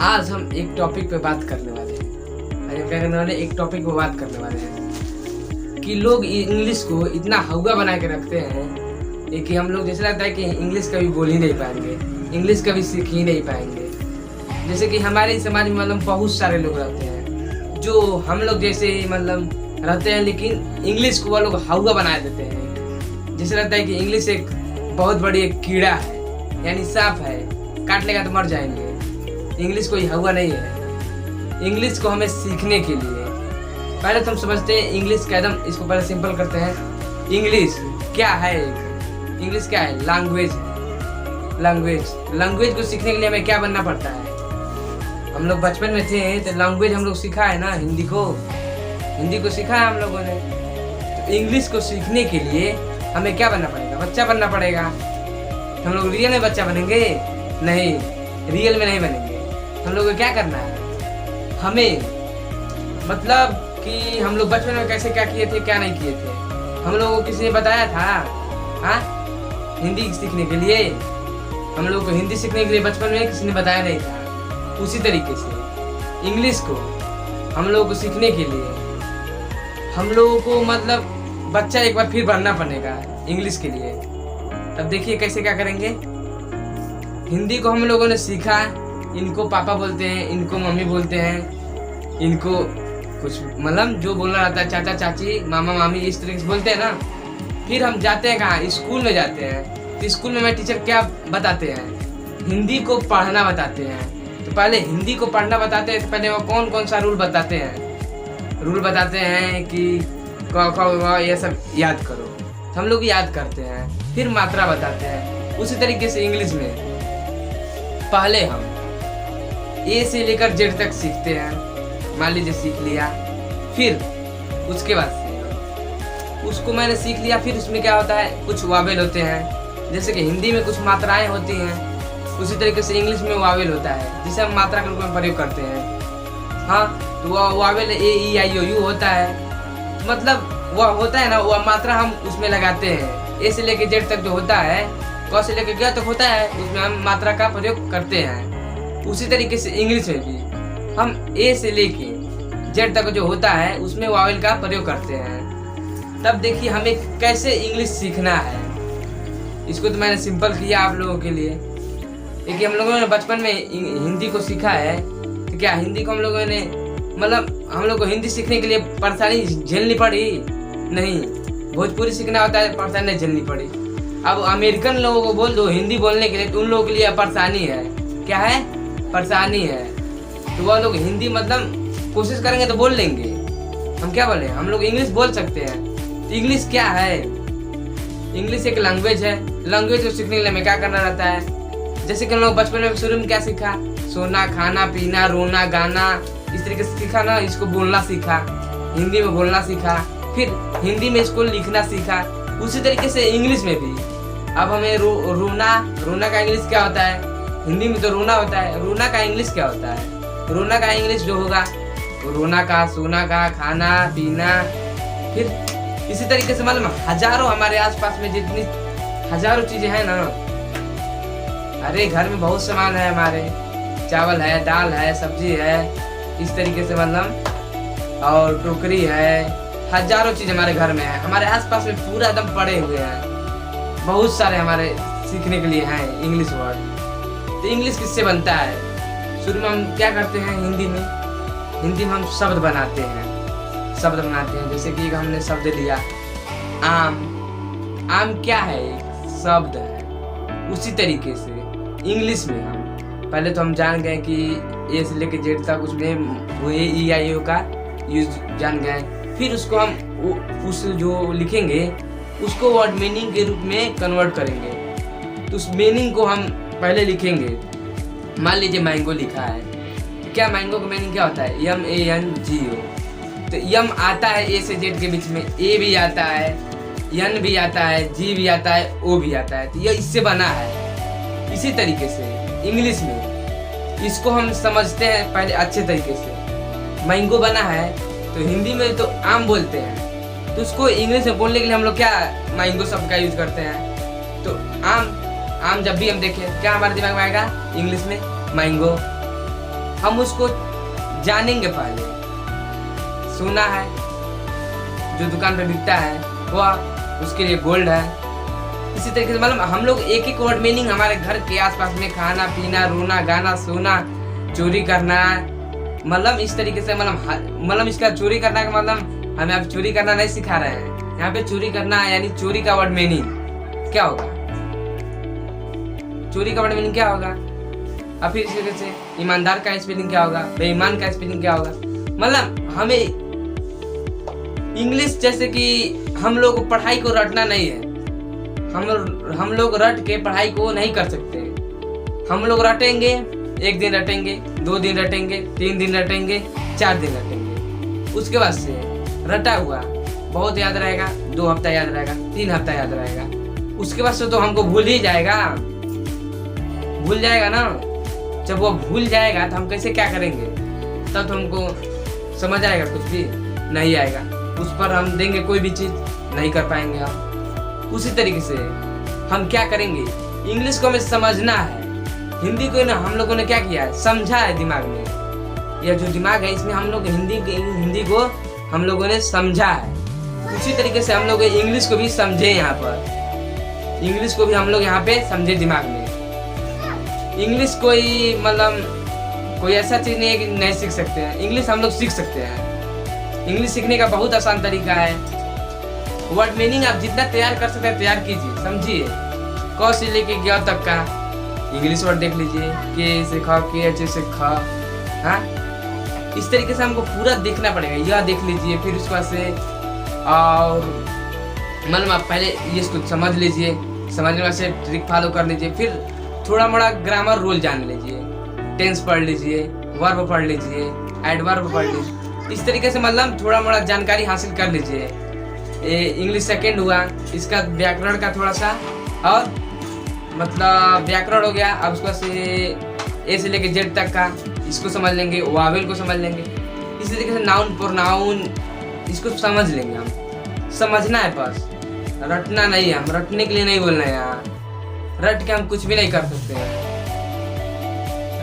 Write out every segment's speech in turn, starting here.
आज हम एक टॉपिक पे बात करने वाले हैं। आज हम क्या करने वाले हैं? एक टॉपिक पे बात करने वाले हैं कि लोग इंग्लिश को इतना हवा बना के रखते हैं कि हम लोग जैसे लगता है कि इंग्लिश कभी बोल ही नहीं पाएंगे, इंग्लिश कभी सीख ही नहीं पाएंगे। जैसे कि हमारे समाज में मतलब बहुत सारे लोग रहते हैं जो हम लोग जैसे मतलब रहते हैं, लेकिन इंग्लिश को वो लोग हवा बना देते हैं। जैसे लगता है कि इंग्लिश एक बहुत बड़ी एक कीड़ा है, यानी सांप है, काट लेगा तो मर जाएंगे। इंग्लिश कोई हवा नहीं है। इंग्लिश को हमें सीखने के लिए पहले तो हम समझते हैं इंग्लिश का एकदम, इसको पहले सिंपल करते हैं। इंग्लिश क्या है? इंग्लिश क्या है? लैंग्वेज को सीखने के लिए हमें क्या बनना पड़ता है? हम लोग बचपन में थे तो लैंग्वेज हम लोग सीखा है ना, हिंदी को सीखा है हम लोगों ने। तो इंग्लिश को सीखने के लिए हमें क्या बनना पड़ेगा? बच्चा बनना पड़ेगा। हम लोग रियल में बच्चा बनेंगे? नहीं, रियल में नहीं बनेंगे। हम लोग को क्या करना है? हमें मतलब कि हम लोग बचपन में कैसे क्या किए थे, क्या नहीं किए थे, हम लोगों को किसी ने बताया था? हाँ, हिंदी सीखने के लिए हम लोग को हिंदी सीखने के लिए बचपन में किसी ने बताया नहीं था। उसी तरीके से इंग्लिश को हम लोगों को सीखने के लिए हम लोगों को मतलब बच्चा एक बार फिर बनना पड़ेगा इंग्लिश के लिए। तब देखिए कैसे क्या करेंगे। हिंदी को हम लोगों ने सीखा, इनको पापा बोलते हैं, इनको मम्मी बोलते हैं, इनको कुछ मतलब जो बोलना रहता है चाचा चाची मामा मामी इस तरीके से बोलते हैं ना। फिर हम जाते हैं कहाँ? स्कूल में जाते हैं। तो स्कूल में हमें टीचर क्या बताते हैं? हिंदी को पढ़ना बताते हैं। तो पहले हिंदी को पढ़ना बताते हैं तो पहले वो कौन कौन सा रूल बताते हैं? रूल बताते हैं कि क ख ये सब याद करो। तो हम लोग याद करते हैं। फिर मात्रा बताते हैं। उसी तरीके से इंग्लिश में पहले हम ए से लेकर जेड तक सीखते हैं। मान लीजिए सीख लिया, फिर उसके बाद से उसको मैंने सीख लिया। फिर उसमें क्या होता है? कुछ वावेल होते हैं। जैसे कि हिंदी में कुछ मात्राएं होती हैं, उसी तरीके से इंग्लिश में वावेल होता है जिसे हम मात्रा के रूप में प्रयोग करते हैं। हाँ, तो वह Wavell A E I O you होता है। मतलब वह होता है ना, वह मात्रा हम उसमें लगाते हैं। ए से लेकर जेड तक जो होता है, क से लेकर ग तक होता है, उसमें हम मात्रा का प्रयोग करते हैं। उसी तरीके से इंग्लिश में भी हम ए से लेके जेड तक जो होता है उसमें वावेल का प्रयोग करते हैं। तब देखिए हमें कैसे इंग्लिश सीखना है। इसको तो मैंने सिंपल किया आप लोगों के लिए। देखिए हम लोगों ने बचपन में हिंदी को सीखा है, तो क्या हिंदी को हम लोगों ने मतलब हम लोग को हिंदी सीखने के लिए परेशानी झेलनी पड़ी? नहीं। भोजपुरी सीखना होता है, परेशानी नहीं झेलनी पड़ी। अब अमेरिकन लोगों को बोल दो हिंदी बोलने के लिए, तो उन लोगों के लिए परेशानी है। क्या है? परेशानी है। तो वह लोग हिंदी मतलब कोशिश करेंगे तो बोल लेंगे। हम क्या बोले? हम लोग इंग्लिश बोल सकते हैं। तो इंग्लिश क्या है? इंग्लिश एक लैंग्वेज है। लैंग्वेज को सीखने के लिए हमें क्या करना रहता है? जैसे कि हम लोग बचपन में शुरू में क्या सीखा? सोना, खाना, पीना, रोना, गाना, इस तरीके से सीखा ना। इसको बोलना सीखा, हिंदी में बोलना सीखा, फिर हिंदी में इसको लिखना सीखा। उसी तरीके से इंग्लिश में भी अब हमें रोना का इंग्लिश क्या होता है? हिंदी में तो रोना होता है, रोना का इंग्लिश क्या होता है? रोना का इंग्लिश जो होगा रोना का, सोना का, खाना पीना। फिर इसी तरीके से मतलब हजारों हमारे आसपास में जितनी हजारों चीजें हैं ना। अरे घर में बहुत सामान है हमारे, चावल है, दाल है, सब्जी है, इस तरीके से मतलब, और टोकरी है, हजारों चीज हमारे घर में है। हमारे आसपास में पूरा एकदम पड़े हुए हैं। बहुत सारे हमारे सीखने के लिए हैं इंग्लिश वर्ड। तो इंग्लिश किससे बनता है? शुरू में हम क्या करते हैं? हिंदी में हम शब्द बनाते हैं। जैसे कि हमने शब्द लिया आम क्या है? एक शब्द है। उसी तरीके से इंग्लिश में हम पहले तो हम जान गए कि ए से लेकर जेड तक उसमें वो ए ई आई ओ का यूज जान गए। फिर उसको हम उस जो लिखेंगे उसको वर्ड मीनिंग के रूप में कन्वर्ट करेंगे। तो उस मीनिंग को हम पहले लिखेंगे। मान लीजिए मैंगो लिखा है, तो क्या मैंगो का मीनिंग क्या होता है? MANGO। तो यम आता है ए से जेड के बीच में, ए भी आता है, एन भी आता है, जी भी आता है, ओ भी आता है। तो यह इससे बना है। इसी तरीके से इंग्लिश में इसको हम समझते हैं पहले अच्छे तरीके से। मैंगो बना है तो हिंदी में तो आम बोलते हैं, तो उसको इंग्लिश में बोलने के लिए हम लोग क्या मैंगो शब्द का यूज करते हैं। तो आम जब भी हम देखें क्या हमारे दिमाग में आएगा? इंग्लिश में मैंगो। हम उसको जानेंगे पहले। सोना है जो दुकान पे बिकता है वह उसके लिए गोल्ड है। इसी तरीके से मतलब हम लोग एक एक वर्ड मीनिंग हमारे घर के आसपास में खाना पीना रोना गाना सोना चोरी करना, मतलब इस तरीके से मतलब इसका चोरी करना का मतलब हमें अब चोरी करना नहीं सिखा रहे हैं। यहाँ पे चोरी करना यानी चोरी का वर्ड मीनिंग क्या होगा, चोरी का वर्ड मीनिंग क्या होगा। अब फिर इस तरीके से ईमानदार का स्पेलिंग क्या होगा, बेईमान का स्पेलिंग क्या होगा। मतलब हमें इंग्लिश जैसे कि हम लोग पढ़ाई को रटना नहीं है, हम लोग रट के पढ़ाई को नहीं कर सकते। हम लोग रटेंगे, एक दिन रटेंगे, 2 दिन रटेंगे, 3 दिन रटेंगे, 4 दिन रटेंगे, उसके बाद से रटा हुआ बहुत याद रहेगा, 2 हफ्ता याद रहेगा, 3 हफ्ता याद रहेगा, उसके बाद से तो हमको भूल ही जाएगा, भूल जाएगा ना। जब वो भूल जाएगा तो हम कैसे क्या करेंगे, तब तो हमको समझ आएगा, कुछ भी नहीं आएगा, उस पर हम देंगे कोई भी चीज नहीं कर पाएंगे हम। उसी तरीके से हम क्या करेंगे, इंग्लिश को हमें समझना है, हिंदी को ना हम लोगों ने क्या किया है, समझा है दिमाग में। यह जो दिमाग है इसमें हम लोग हिंदी को हम लोगों ने समझा है। उसी तरीके से हम लोग इंग्लिश को भी समझे, यहाँ पर इंग्लिश को भी हम लोग यहाँ पे समझे दिमाग में। इंग्लिश कोई मतलब कोई ऐसा चीज नहीं है कि नहीं सीख सकते हैं, इंग्लिश हम लोग सीख सकते हैं। इंग्लिश सीखने का बहुत आसान तरीका है। वर्ड मीनिंग आप जितना तैयार कर सकते हैं तैयार कीजिए, समझिए। क से लेके ग तक का इंग्लिश वर्ड देख लीजिए, के से ख, के एच से ख, हाँ इस तरीके से हमको पूरा देखना पड़ेगा। यह देख लीजिए, फिर उसके बाद से और मतलब आप पहले ये इसको समझ लीजिए, समझने के बाद से ट्रिक फॉलो कर लीजिए, फिर थोड़ा मोड़ा ग्रामर रूल जान लीजिए, टेंस पढ़ लीजिए, वर्ब पढ़ लीजिए, एडवर्ब पढ़ लीजिए। इस तरीके से मतलब थोड़ा मोड़ा जानकारी हासिल कर लीजिए। इंग्लिश सेकेंड हुआ, इसका व्याकरण का थोड़ा सा और मतलब व्याकरण हो गया। अब उसको से ए से लेके जेड तक का इसको समझ लेंगे, वावेल को समझ लेंगे। इसी तरीके से नाउन प्रोनाउन इसको समझ लेंगे। हम समझना है, बस रटना नहीं है। हम रटने के लिए नहीं बोलना है यहाँ, रट के हम कुछ भी नहीं कर सकते हैं।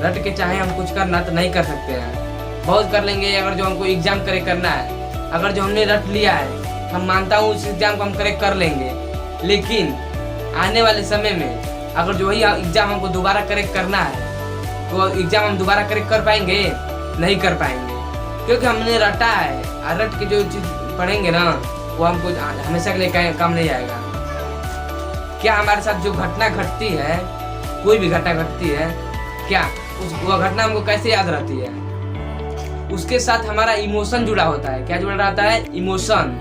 रट के चाहे हम कुछ करना तो नहीं कर सकते हैं, बहुत कर लेंगे अगर जो हमको एग्जाम करे करना है। अगर जो हमने रट लिया है, हम मानता हूँ उस एग्जाम को हम करेक्ट कर लेंगे, लेकिन आने वाले समय में अगर जो वही एग्जाम हमको दोबारा करेक्ट करना है तो एग्जाम हम दोबारा करेक्ट कर पाएंगे, नहीं कर पाएंगे, क्योंकि हमने रटा है। रट के जो चीज पढ़ेंगे ना वो हमको हमेशा के लिए काम नहीं आएगा। क्या हमारे साथ जो घटना घटती है, कोई भी घटना घटती है, क्या वो घटना हमको कैसे याद रहती है, उसके साथ हमारा इमोशन जुड़ा होता है। क्या जुड़ा रहता है, इमोशन।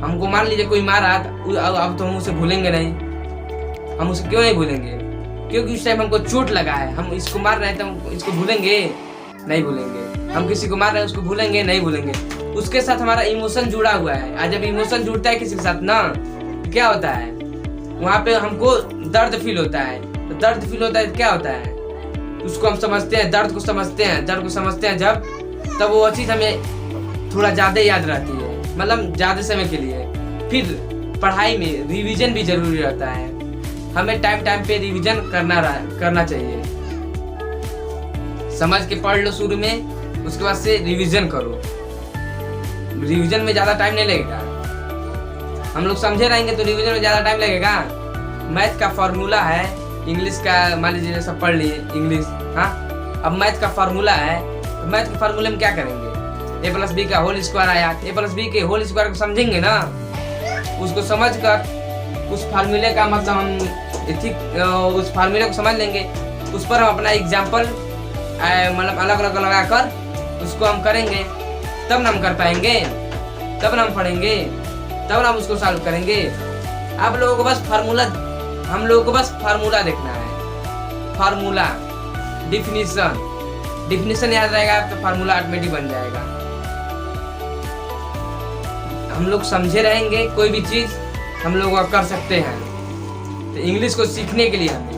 हमको मान लीजिए कोई मारा, अब तो हम उसे भूलेंगे नहीं। हम उसे क्यों नहीं भूलेंगे, क्योंकि उस टाइम हमको चोट लगा है। हम इसको मार रहे हैं तो हम इसको भूलेंगे, नहीं भूलेंगे। हम किसी को मार रहे हैं उसको भूलेंगे, नहीं भूलेंगे। उसके साथ हमारा इमोशन जुड़ा हुआ है। आज जब इमोशन जुड़ता है किसी के साथ ना, क्या होता है, वहाँ पे हमको दर्द फील होता है। तो दर्द फील होता है क्या होता है, उसको हम समझते हैं, दर्द को समझते हैं। दर्द को समझते हैं जब, तब वो चीज़ हमें थोड़ा ज़्यादा याद रहती है, मतलब ज़्यादा समय के लिए। फिर पढ़ाई में रिवीजन भी जरूरी रहता है। हमें टाइम टाइम पे रिवीजन करना चाहिए। समझ के पढ़ लो शुरू में, उसके बाद से रिवीजन करो। रिवीजन में ज़्यादा टाइम नहीं लगेगा। हम लोग समझे रहेंगे तो रिवीजन में ज़्यादा टाइम लगेगा। मैथ का फॉर्मूला है, इंग्लिश का मान लीजिए सब पढ़ लिए इंग्लिश, हाँ अब मैथ का फार्मूला है, तो मैथ के फार्मूले में क्या करेंगे, a + b का होल स्क्वायर आया, a + b के होल स्क्वायर को समझेंगे ना, उसको समझ कर उस फार्मूले का मतलब हम उस फार्मूले को समझ लेंगे, उस पर हम अपना एग्जाम्पल मतलब अलग अलग लगाकर उसको हम करेंगे, तब ना हम कर पाएंगे, तब ना हम पढ़ेंगे, तब ना हम उसको सॉल्व करेंगे। आप लोगों को बस फार्मूला, हम लोगों को बस फार्मूला देखना है। फार्मूला, डिफिनीशन याद रहेगा तो फार्मूला ऑटोमेटिक बन जाएगा। हम लोग समझे रहेंगे, कोई भी चीज हम लोग कर सकते हैं। तो इंग्लिश को सीखने के लिए हमें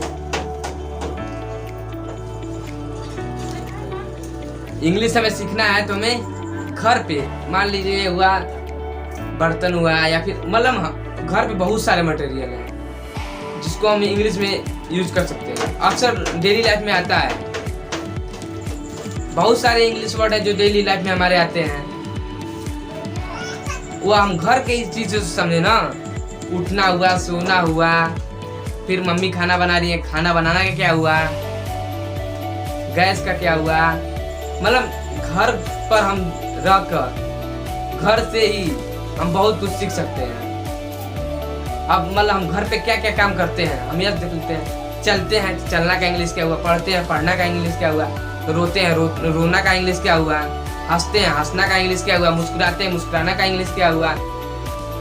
इंग्लिश हमें सीखना है, तो हमें घर पे मान लीजिए हुआ बर्तन हुआ या फिर मतलब घर पे बहुत सारे मटेरियल हैं जिसको हम इंग्लिश में यूज कर सकते हैं। अक्सर डेली लाइफ में आता है, बहुत सारे इंग्लिश वर्ड है जो डेली लाइफ में हमारे आते हैं, वो हम घर के इस चीज़ों से समझे ना। उठना हुआ, सोना हुआ, फिर मम्मी खाना बना रही है, खाना बनाना का क्या हुआ, गैस का क्या हुआ। मतलब घर पर हम रहकर घर से ही हम बहुत कुछ सीख सकते हैं। अब मतलब हम घर पे क्या क्या काम करते हैं हम यह देख लेते हैं। चलते हैं, चलना का इंग्लिश क्या हुआ, पढ़ते हैं, पढ़ना का इंग्लिश क्या हुआ, रोते हैं, रोना का इंग्लिश क्या हुआ, हंसते हैं, हंसना का इंग्लिश क्या हुआ, मुस्कुराते हैं, मुस्कुराना का इंग्लिश क्या हुआ।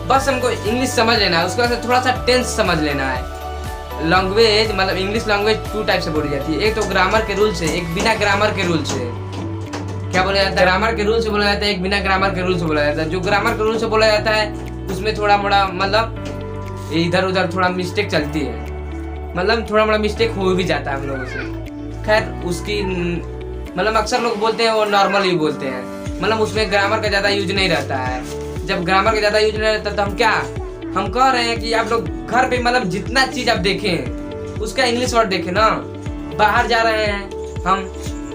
बस हमको इंग्लिश समझ लेना है, उसके बाद से थोड़ा सा टेंस समझ लेना है। लैंग्वेज मतलब इंग्लिश लैंग्वेज 2 टाइप से बोली जाती है, एक तो ग्रामर के रूल से, एक बिना ग्रामर के रूल से। क्या बोला जाता है? ग्रामर के रूल से बोला जाता है, एक बिना ग्रामर के रूल से बोला जाता है। जो ग्रामर के रूल से बोला जाता है उसमें थोड़ा मोड़ा मतलब इधर उधर थोड़ा मिस्टेक चलती है, मतलब थोड़ा मोड़ा मिस्टेक हो भी जाता है हम लोगों से। खैर उसकी मतलब अक्सर लोग बोलते हैं वो नॉर्मल ही बोलते हैं, मतलब उसमें ग्रामर का ज़्यादा यूज नहीं रहता है। जब ग्रामर का ज़्यादा यूज नहीं रहता तो हम कह रहे हैं कि आप लोग घर पे मतलब जितना चीज़ आप देखें उसका इंग्लिश वर्ड देखें ना। बाहर जा रहे हैं हम,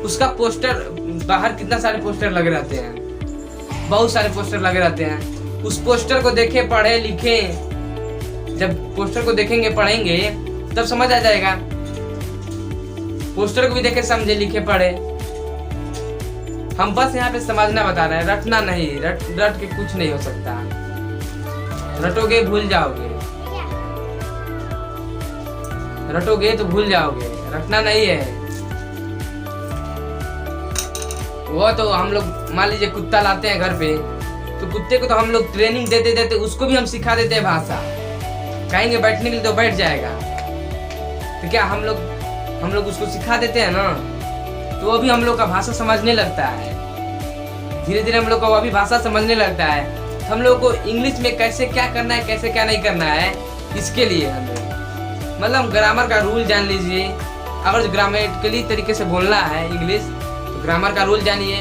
उसका पोस्टर, बाहर कितना सारे पोस्टर लगे रहते हैं, बहुत सारे पोस्टर लगे रहते हैं। उस पोस्टर को देखें, पढ़े, लिखें। जब पोस्टर को देखेंगे, पढ़ेंगे तब समझ आ जाएगा। पोस्टर को भी देखे, समझे, लिखे, पढ़े। हम बस यहाँ पे समझना बता रहे हैं, रटना नहीं। रट के कुछ नहीं हो सकता, रटोगे भूल जाओगे, रटोगे तो भूल जाओगे, रटना नहीं है। वो तो हम लोग मान लीजिए कुत्ता लाते हैं घर पे, तो कुत्ते को तो हम लोग ट्रेनिंग देते देते उसको भी हम सिखा देते हैं भाषा। कहेंगे बैठने के लिए तो बैठ जाएगा, तो क्या हम लोग उसको सिखा देते हैं ना, तो वो भी हम लोग का भाषा समझने लगता है। धीरे धीरे हम लोग को वो भी भाषा समझने लगता है। हम लोग को इंग्लिश में कैसे क्या करना है, कैसे क्या नहीं करना है, इसके लिए हमें मतलब ग्रामर का रूल जान लीजिए। अगर जो ग्रामेटिकली तरीके से बोलना है इंग्लिश तो ग्रामर का रूल जानिए।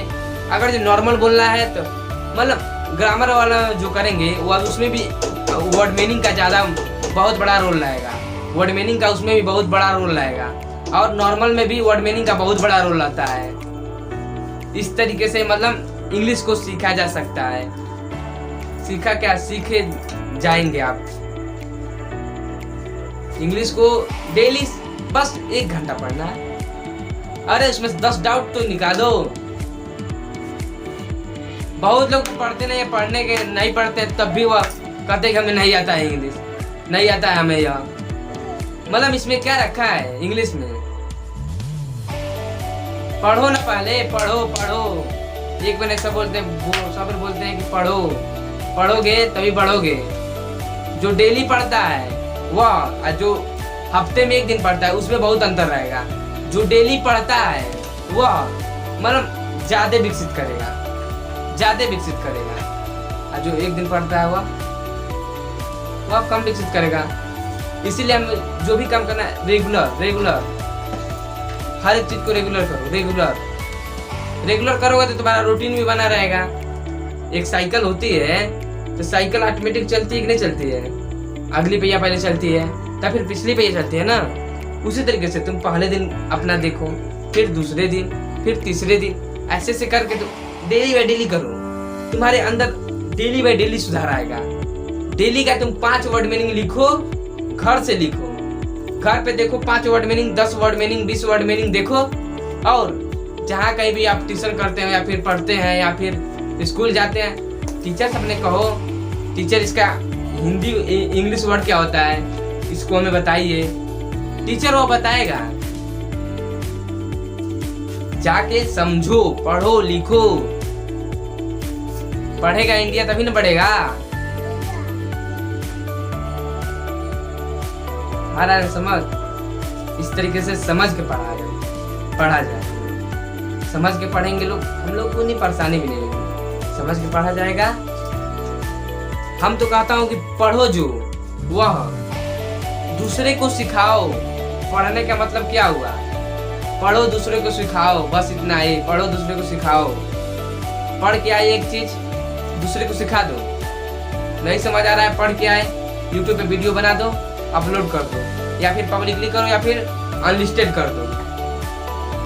अगर जो नॉर्मल बोलना है तो मतलब ग्रामर वाला जो करेंगे वो उसमें भी वर्ड मीनिंग का ज़्यादा बहुत बड़ा रोल रहेगा। वर्ड मीनिंग का उसमें भी बहुत बड़ा रोल रहेगा, और नॉर्मल में भी वर्ड मीनिंग का बहुत बड़ा रोल रहता है। इस तरीके से मतलब इंग्लिश को सीखा जा सकता है। सीखा क्या, सीखे जाएंगे आप इंग्लिश को डेली बस 1 घंटा पढ़ना है। अरे उसमें 10 डाउट तो निकालो। बहुत लोग पढ़ते नहीं, पढ़ने के नहीं पढ़ते तब भी वह कहते कि हमें नहीं आता है इंग्लिश, नहीं आता है हमें यह। मतलब इसमें क्या रखा है इंग्लिश में? पढ़ो ना, पहले पढ़ो पढ़ो। एक बार ऐसा बोलते हैं, सब बोलते हैं कि पढ़ो, पढ़ोगे तभी बढ़ोगे। जो डेली पढ़ता है वह, जो हफ्ते में 1 दिन पढ़ता है उसमें बहुत अंतर रहेगा। जो डेली पढ़ता है वह मतलब ज़्यादा विकसित करेगा, ज़्यादा विकसित करेगा, और जो 1 दिन पढ़ता है वह कम विकसित करेगा। इसीलिए हम जो भी काम करना है रेगुलर, हर एक चीज़ को रेगुलर करो। रेगुलर करोगे तो तुम्हारा रूटीन भी बना रहेगा। एक साइकिल होती है तो साइकिल ऑटोमेटिक चलती है कि नहीं चलती है? अगली पहिया पहले चलती है तब फिर पिछली पहिया चलती है ना। उसी तरीके से तुम पहले दिन अपना देखो, फिर दूसरे दिन, फिर तीसरे दिन, ऐसे से करके तुम डेली बाय डेली करो। तुम्हारे अंदर डेली बाय डेली सुधार आएगा। डेली का तुम 5 वर्ड मीनिंग लिखो, घर से लिखो, घर पे देखो 5 word meaning, 10 word meaning, 20 word meaning देखो। और जहाँ कहीं भी आप ट्यूशन करते हैं या फिर पढ़ते हैं या फिर स्कूल जाते हैं, टीचर से अपने कहो, टीचर इसका हिंदी इंग्लिश वर्ड क्या होता है, इसको हमें बताइए। टीचर वो बताएगा। जाके समझो, पढ़ो, लिखो। पढ़ेगा इंडिया तभी ना बढ़ेगा। हमारा समझ इस तरीके से समझ के पढ़ा जाए। समझ के पढ़ेंगे लोग, हम लोग को नहीं परेशानी भी नहीं होगी, समझ के पढ़ा जाएगा। हम तो कहता हूँ कि पढ़ो, जो वह दूसरे को सिखाओ। पढ़ने का मतलब क्या हुआ? पढ़ो, दूसरे को सिखाओ, बस इतना ही। पढ़ो, दूसरे को सिखाओ। पढ़ के आए एक चीज, दूसरे को सिखा दो। नहीं समझ आ रहा है, पढ़ के आए, यूट्यूब पे वीडियो बना दो, अपलोड कर दो, या फिर पब्लिकली करो या फिर अनलिस्टेड कर दो।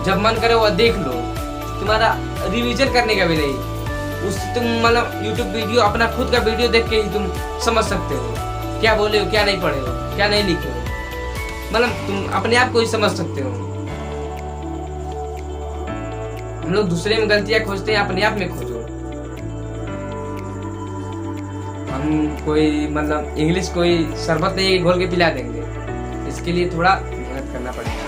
जब मन करे वह देख लो, तुम्हारा रिवीजन करने का भी नहीं। उस तुम मतलब यूट्यूब वीडियो अपना खुद का वीडियो देख के ही तुम समझ सकते हो क्या बोले हो, क्या नहीं पढ़े हो, क्या नहीं लिखे हो, मतलब तुम अपने आप को ही समझ सकते हो। हम लोग दूसरे में गलतियां खोजते हैं, अपने आप में खोजो। हम कोई मतलब इंग्लिश कोई शरबत नहीं घोल के पिला देंगे, इसके लिए थोड़ा मेहनत करना पड़ेगा।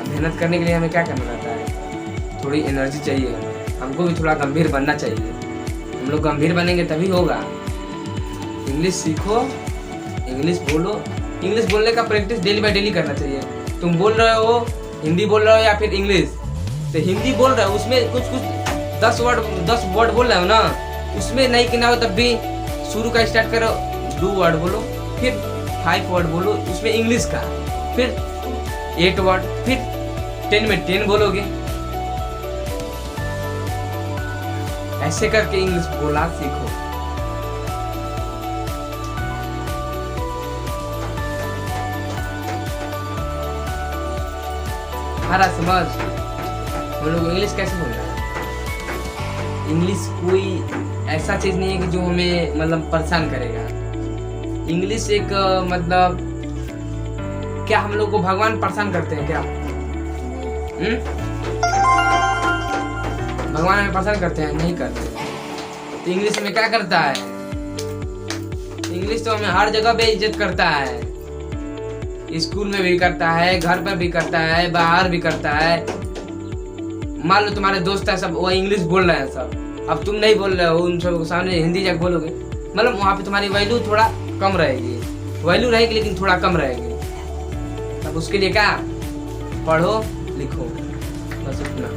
अब मेहनत करने के लिए हमें क्या करना रहता है, थोड़ी एनर्जी चाहिए हमें, हमको भी थोड़ा गंभीर बनना चाहिए। हम लोग गंभीर बनेंगे तभी होगा। इंग्लिश सीखो, इंग्लिश बोलो। इंग्लिश बोलने का प्रैक्टिस डेली बाय डेली करना चाहिए। तुम बोल रहे हो हिंदी बोल रहे हो या फिर इंग्लिश, तो हिंदी बोल रहे हो उसमें कुछ 10 वर्ड बोल रहे हो ना, उसमें नहीं कि ना हो तब भी शुरू का स्टार्ट करो, 2 वर्ड बोलो, फिर 5 वर्ड बोलो उसमें इंग्लिश का, फिर 8 वर्ड, फिर 10 में 10 बोलोगे। ऐसे करके इंग्लिश बोलना सीखो। हमारा समझ हम लोग इंग्लिश कैसे बोल रहे हैं। इंग्लिश कोई ऐसा चीज नहीं है कि जो हमें मतलब परेशान करेगा। इंग्लिश एक मतलब क्या हम लोग को भगवान परेशान करते हैं क्या? भगवान हमें परेशान करते हैं? नहीं करते। तो इंग्लिश में क्या करता है? इंग्लिश तो हमें हर जगह पे इज्जत करता है। स्कूल में भी करता है, घर पर भी करता है, बाहर भी करता है। मान लो तुम्हारे दोस्त है सब, वो इंग्लिश बोल रहे हैं सब, अब तुम नहीं बोल रहे हो, उन सब सामने हिंदी जब बोलोगे मतलब वहाँ पे तुम्हारी वैल्यू थोड़ा कम रहेगी। वैल्यू रहेगी लेकिन थोड़ा कम रहेगी। अब उसके लिए क्या, पढ़ो लिखो, बस इतना।